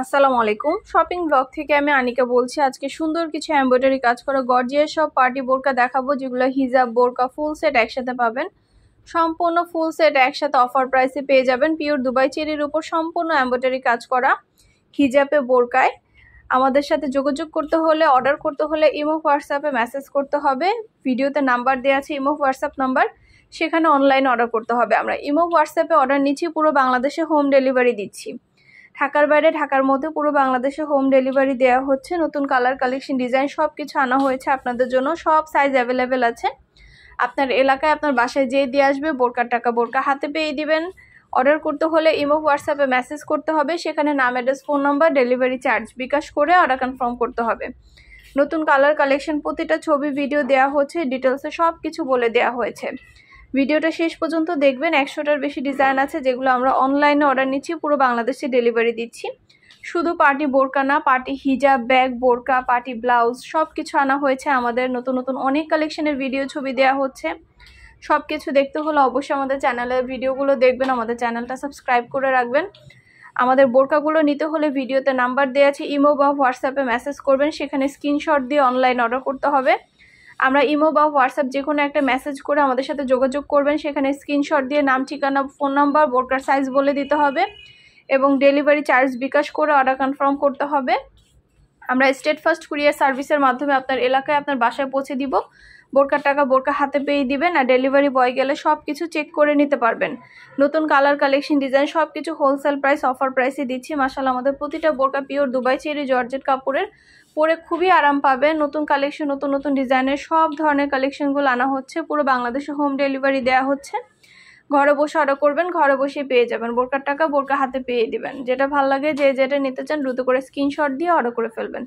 আসসালামু আলাইকুম। Shopping blog থেকে আমি আনিকা বলছি। আজকে সুন্দর কিছু এমব্রয়ডারি কাজ করা গর্জিয়াস সব পার্টি বোরকা দেখাবো, যেগুলো হিজাব বোরকা ফুল সেট একসাথে পাবেন। সম্পূর্ণ ফুল সেট একসাথে অফার প্রাইসে পেয়ে যাবেন। পিওর দুবাই চেরির উপর সম্পূর্ণ এমব্রয়ডারি কাজ করা হিজাবে বোরকায়। আমাদের সাথে যোগাযোগ করতে হলে, অর্ডার করতে হলে ইমো হোয়াটসঅ্যাপে মেসেজ করতে হবে। ভিডিওতে নাম্বার দেওয়া আছে, ইমো হোয়াটসঅ্যাপ নাম্বার, সেখানে অনলাইন অর্ডার করতে হবে। আমরা ইমো হোয়াটসঅ্যাপে অর্ডার নিচ্ছি, পুরো বাংলাদেশে হোম ডেলিভারি দিচ্ছি। ঢাকার বাইরে, ঢাকার মধ্যে পুরো বাংলাদেশে হোম ডেলিভারি দেওয়া হচ্ছে। নতুন কালার কালেকশন ডিজাইন সব কিছু আনা হয়েছে আপনাদের জন্য। সব সাইজ অ্যাভেলেবেল আছে। আপনার এলাকায় আপনার বাসায় যেয়ে দিয়ে আসবে, বোরকার টাকা বোরকা হাতে পেয়ে দিবেন। অর্ডার করতে হলে ইমো হোয়াটসঅ্যাপে মেসেজ করতে হবে, সেখানে নাম, address, phone number, delivery charge bKash করে অর্ডার কনফার্ম করতে হবে। নতুন কালার কালেকশন প্রতিটা ছবি ভিডিও দেওয়া হচ্ছে, ডিটেলসে সব কিছু বলে দেওয়া হয়েছে। ভিডিওটা শেষ পর্যন্ত দেখবেন। 100টার বেশি ডিজাইন আছে, যেগুলো আমরা অনলাইনে অর্ডার নিচ্ছি, পুরো বাংলাদেশে ডেলিভারি দিচ্ছি। শুধু পার্টি বোরকা না, পার্টি হিজাব, ব্যাগ, বোরকা, পার্টি ব্লাউজ সব কিছু আনা হয়েছে আমাদের। নতুন নতুন অনেক কালেকশনের ভিডিও ছবি দেওয়া হচ্ছে। সব কিছু দেখতে হলে অবশ্যই আমাদের চ্যানেলের ভিডিওগুলো দেখবেন, আমাদের চ্যানেলটা সাবস্ক্রাইব করে রাখবেন। আমাদের বোরকাগুলো নিতে হলে ভিডিওতে নাম্বার দেওয়া আছে, ইমো বা হোয়াটসঅ্যাপে মেসেজ করবেন, সেখানে স্ক্রিনশট দিয়ে অনলাইন অর্ডার করতে হবে। আমরা ইমো বা হোয়াটসঅ্যাপ যে কোনো একটা মেসেজ করে আমাদের সাথে যোগাযোগ করবেন, সেখানে স্ক্রিনশট দিয়ে নাম, ঠিকানা, ফোন নাম্বার, বোরকার সাইজ বলে দিতে হবে এবং ডেলিভারি চার্জ বিকাশ করে অর্ডার কনফার্ম করতে হবে। আমরা স্টেট ফার্স্ট কুরিয়ার সার্ভিসের মাধ্যমে আপনার এলাকায় আপনার বাসায় পৌঁছে দিব। বোরকার টাকা বোরকা হাতে পেয়ে দিবেন, আর ডেলিভারি বয় গেলে সব কিছু চেক করে নিতে পারবেন। নতুন কালার কালেকশন ডিজাইন সব কিছু হোলসেল প্রাইস, অফার প্রাইসে দিচ্ছি। মাশাআল্লাহ, আমাদের প্রতিটা বোরকা পিওর দুবাই চেরি জর্জেট কাপড়ের, পরে খুবই আরাম পাবেন। নতুন কালেকশন, নতুন নতুন ডিজাইনের সব ধরনের কালেকশনগুলো আনা হচ্ছে, পুরো বাংলাদেশে হোম ডেলিভারি দেওয়া হচ্ছে। ঘরে বসে অর্ডার করবেন, ঘরে বসে পেয়ে যাবেন। বোরকার টাকা বোরকা হাতে পেয়ে দিবেন। যেটা ভালো লাগে, যে যেটা নিতে চান দ্রুত করে স্ক্রিনশট দিয়ে অর্ডার করে ফেলবেন।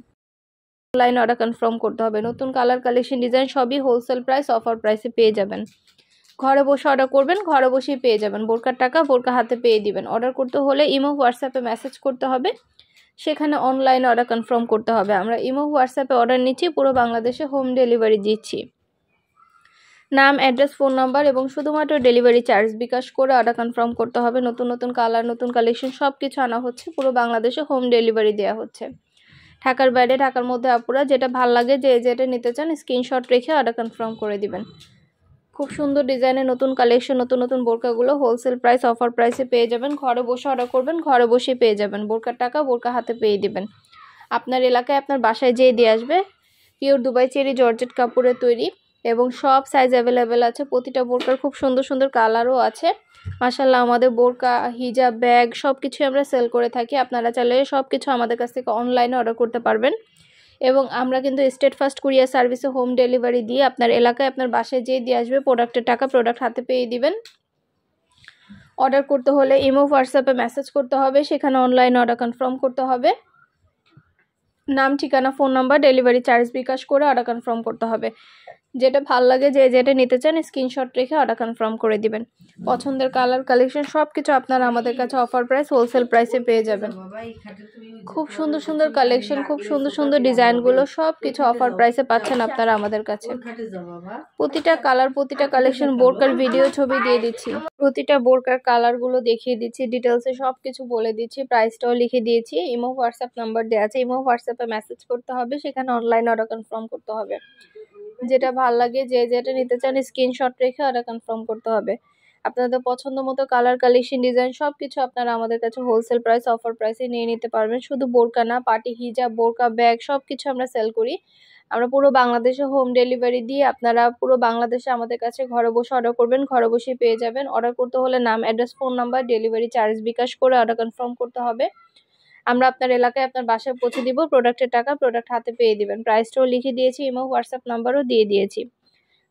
অনলাইন অর্ডার কনফার্ম করতে হবে। নতুন কালার কালেকশন ডিজাইন সবই হোলসেল প্রাইস, অফার প্রাইসে পেয়ে যাবেন। ঘরে বসে অর্ডার করবেন, ঘরে বসেই পেয়ে যাবেন। বোরকার টাকা বোরকা হাতে পেয়ে দিবেন। অর্ডার করতে হলে ইমো হোয়াটসঅ্যাপে মেসেজ করতে হবে, সেখানে অনলাইন অর্ডার কনফার্ম করতে হবে। আমরা ইমো হোয়াটসঅ্যাপে অর্ডার নিচ্ছি, পুরো বাংলাদেশে হোম ডেলিভারি দিচ্ছি। নাম, অ্যাড্রেস, ফোন নাম্বার এবং শুধুমাত্র ডেলিভারি চার্জ বিকাশ করে অর্ডার কনফার্ম করতে হবে। নতুন নতুন কালার, নতুন কালেকশন সব কিছু আনা হচ্ছে, পুরো বাংলাদেশে হোম ডেলিভারি দেওয়া হচ্ছে। ঢাকার বাইরে, ঢাকার মধ্যে আপুরা যেটা ভাল লাগে, যে যেটা নিতে চান স্ক্রিনশট রেখে অর্ডার কনফার্ম করে দিবেন। খুব সুন্দর ডিজাইনের নতুন কালেকশন, নতুন নতুন বোরকাগুলো হোলসেল প্রাইস, অফার প্রাইসে পেয়ে যাবেন। ঘরে বসে অর্ডার করবেন, ঘরে বসে পেয়ে যাবেন। বোরকার টাকা বোরকা হাতে পেয়ে দিবেন। আপনার এলাকায় আপনার বাসায় যেয়ে দিয়ে আসবে। পিওর দুবাই চেরি জর্জেট কাপড়ের তৈরি এবং সব সাইজ অ্যাভেলেবেল আছে। প্রতিটা বোরকার খুব সুন্দর সুন্দর কালারও আছে। মাশাআল্লাহ, আমাদের বোরকা, হিজাব, ব্যাগ সব কিছুই আমরা সেল করে থাকি। আপনারা চাইলে সব কিছু আমাদের কাছ থেকে অনলাইনে অর্ডার করতে পারবেন এবং আমরা কিন্তু স্টেট ফার্স্ট কুরিয়ার সার্ভিসে হোম ডেলিভারি দিয়ে আপনার এলাকায় আপনার বাসায় যেয়ে দিয়ে আসবে। প্রোডাক্টের টাকা প্রোডাক্ট হাতে পেয়ে দিবেন। অর্ডার করতে হলে ইমো হোয়াটসঅ্যাপে মেসেজ করতে হবে, সেখানে অনলাইন অর্ডার কনফার্ম করতে হবে। নাম, ঠিকানা, phone number, delivery charge bKash করে অর্ডার কনফার্ম করতে হবে। যেটা ভাল লাগে, যে যেটা নিতে চান স্ক্রিনশট রেখে অর্ডার কনফার্ম করে দিবেন। পছন্দের কালার কালেকশন সব কিছু আপনারা আমাদের কাছে অফার প্রাইস, হোলসেল প্রাইসে পেয়ে যাবেন। খুব সুন্দর সুন্দর কালেকশন, খুব সুন্দর সুন্দর ডিজাইনগুলো সব কিছু অফার প্রাইসে পাচ্ছেন আপনারা আমাদের কাছে। প্রতিটা কালার, প্রতিটা কালেকশন বোরকার ভিডিও ছবি দিয়ে দিচ্ছি। প্রতিটা বোরকার কালারগুলো দেখিয়ে দিচ্ছি, ডিটেলসে সব কিছু বলে দিচ্ছি, প্রাইসটাও লিখে দিয়েছি। ইমো হোয়াটসঅ্যাপ নাম্বার দেওয়া আছে, ইমো হোয়াটসঅ্যাপে মেসেজ করতে হবে, সেখানে অনলাইন অর্ডার কনফার্ম করতে হবে। যেটা ভাল লাগে, যে যেটা নিতে চান স্ক্রিনশট রেখে অর্ডার কনফার্ম করতে হবে। আপনাদের পছন্দ মতো কালার কালেকশন ডিজাইন সব কিছু আপনারা আমাদের কাছে হোলসেল প্রাইস, অফার প্রাইসে নিয়ে নিতে পারবেন। শুধু বোরকা না, পার্টি হিজাব, বোরকা, ব্যাগ সব কিছু আমরা সেল করি। আমরা পুরো বাংলাদেশে হোম ডেলিভারি দিই। আপনারা পুরো বাংলাদেশে আমাদের কাছে ঘরে বসে অর্ডার করবেন, ঘরে বসে পেয়ে যাবেন। অর্ডার করতে হলে নাম, address, phone number, delivery charge bKash করে অর্ডার কনফার্ম করতে হবে। আমরা আপনার এলাকায় আপনার বাসায় পৌঁছে দিব। প্রোডাক্টের টাকা প্রোডাক্ট হাতে পেয়ে দিবেন। প্রাইসটাও লিখে দিয়েছি, ইমো হোয়াটসঅ্যাপ নাম্বারও দিয়ে দিয়েছি।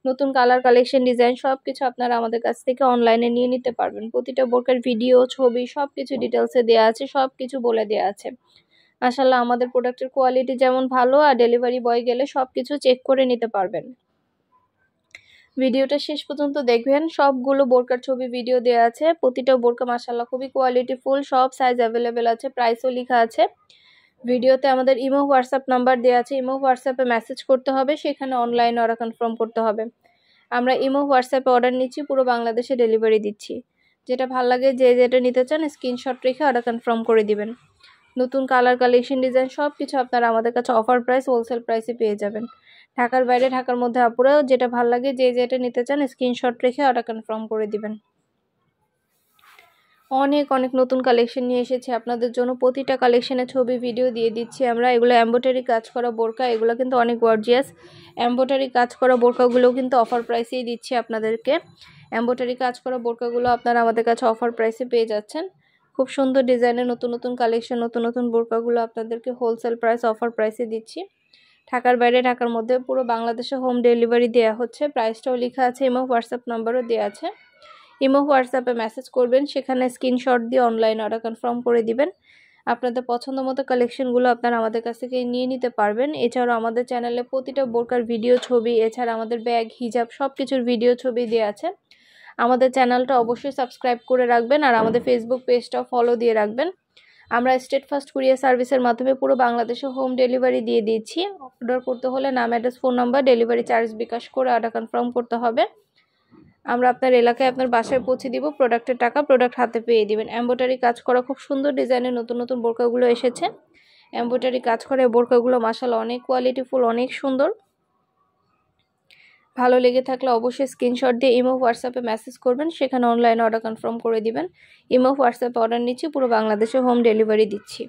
নতুন কালার কালেকশন ডিজাইন সব কিছু আপনারা আমাদের কাছ থেকে অনলাইনে নিয়ে নিতে পারবেন। প্রতিটা বোরকার ভিডিও ছবি সব কিছু ডিটেলসে দেওয়া আছে, সব কিছু বলে দেওয়া আছে। মাশাআল্লাহ, আমাদের প্রোডাক্টের কোয়ালিটি যেমন ভালো, আর ডেলিভারি বয় গেলে সব কিছু চেক করে নিতে পারবেন। ভিডিওটা শেষ পর্যন্ত দেখবেন। সবগুলো বোরকার ছবি ভিডিও দেওয়া আছে। প্রতিটা বোরকা মাশাআল্লাহ খুবই কোয়ালিটিফুল, সব সাইজ অ্যাভেলেবেল আছে, প্রাইসও লেখা আছে। ভিডিওতে আমাদের ইমো হোয়াটসঅ্যাপ নাম্বার দেওয়া আছে, ইমো হোয়াটসঅ্যাপে মেসেজ করতে হবে, সেখানে অনলাইন অর্ডার কনফার্ম করতে হবে। আমরা ইমো হোয়াটসঅ্যাপে অর্ডার নিচ্ছি, পুরো বাংলাদেশে ডেলিভারি দিচ্ছি। যেটা ভাল লাগে, যে যেটা নিতে চান স্ক্রিনশট রেখে অর্ডার কনফার্ম করে দিবেন। নতুন কালার কালেকশন ডিজাইন সব কিছু আপনারা আমাদের কাছে অফার প্রাইস হোলসেল প্রাইসে পেয়ে যাবেন। ঢাকার বাইরে ঢাকার মধ্যে আপুরা যেটা ভালো লাগে যে যেটা নিতে চান স্ক্রিনশট রেখে অর্ডার কনফার্ম করে দিবেন। অনেক অনেক নতুন কালেকশন নিয়ে এসেছি আপনাদের জন্য। প্রতিটা কালেকশনের ছবি ভিডিও দিয়ে দিচ্ছি আমরা। এগুলো এমব্রয়ডারি কাজ করা বোরকা, এগুলো কিন্তু অনেক গর্জিয়াস। এমব্রয়ডারি কাজ করা বোরকাগুলো কিন্তু অফার প্রাইসেই দিচ্ছি আপনাদেরকে। এমব্রয়ডারি কাজ করা বোরকাগুলো আপনারা আমাদের কাছে অফার প্রাইসে পেয়ে যাচ্ছেন। খুব সুন্দর ডিজাইনের নতুন নতুন কালেকশন, নতুন নতুন বোরকাগুলো আপনাদেরকে হোলসেল প্রাইস অফার প্রাইসে দিচ্ছি। ঢাকার বাইরে ঢাকার মধ্যে পুরো বাংলাদেশে হোম ডেলিভারি দেওয়া হচ্ছে। প্রাইসটাও লেখা আছে, এবং হোয়াটসঅ্যাপ নাম্বারও দেওয়া আছে। ইমো হোয়াটসঅ্যাপে মেসেজ করবেন, সেখানে স্ক্রিনশট দিয়ে অনলাইন অর্ডার কনফার্ম করে দিবেন। আপনাদের পছন্দ মতো কালেকশনগুলো আপনারা আমাদের কাছ থেকে নিয়ে নিতে পারবেন। এছাড়াও আমাদের চ্যানেলে প্রতিটা বোরকার ভিডিও ছবি, এছাড়া আমাদের ব্যাগ হিজাব সব কিছুর ভিডিও ছবি দেওয়া আছে। আমাদের চ্যানেলটা অবশ্যই সাবস্ক্রাইব করে রাখবেন, আর আমাদের ফেসবুক পেজটাও ফলো দিয়ে রাখবেন। আমরা স্টেট ফার্স্ট কুরিয়ার সার্ভিসের মাধ্যমে পুরো বাংলাদেশে হোম ডেলিভারি দিয়ে দিচ্ছি। অর্ডার করতে হলে নাম, address, phone number, delivery charge bKash করে অর্ডার কনফার্ম করতে হবে। আমরা আপনার এলাকায় আপনার বাসায় পৌঁছে দিব। প্রোডাক্টের টাকা প্রোডাক্ট হাতে পেয়ে দিবেন। এমব্রয়ডারি কাজ করা খুব সুন্দর ডিজাইনের নতুন নতুন বোরকাগুলো এসেছে। এমব্রয়ডারি কাজ করা বোরকাগুলো মাশাআল্লাহ অনেক কোয়ালিটিফুল, অনেক সুন্দর। ভালো লেগে থাকলে অবশ্যই স্ক্রিনশট দিয়ে ইমো হোয়াটসঅ্যাপে মেসেজ করবেন, সেখানে অনলাইনে অর্ডার কনফার্ম করে দিবেন। ইমো হোয়াটসঅ্যাপে অর্ডার নিচ্ছি, পুরো বাংলাদেশে হোম ডেলিভারি দিচ্ছি।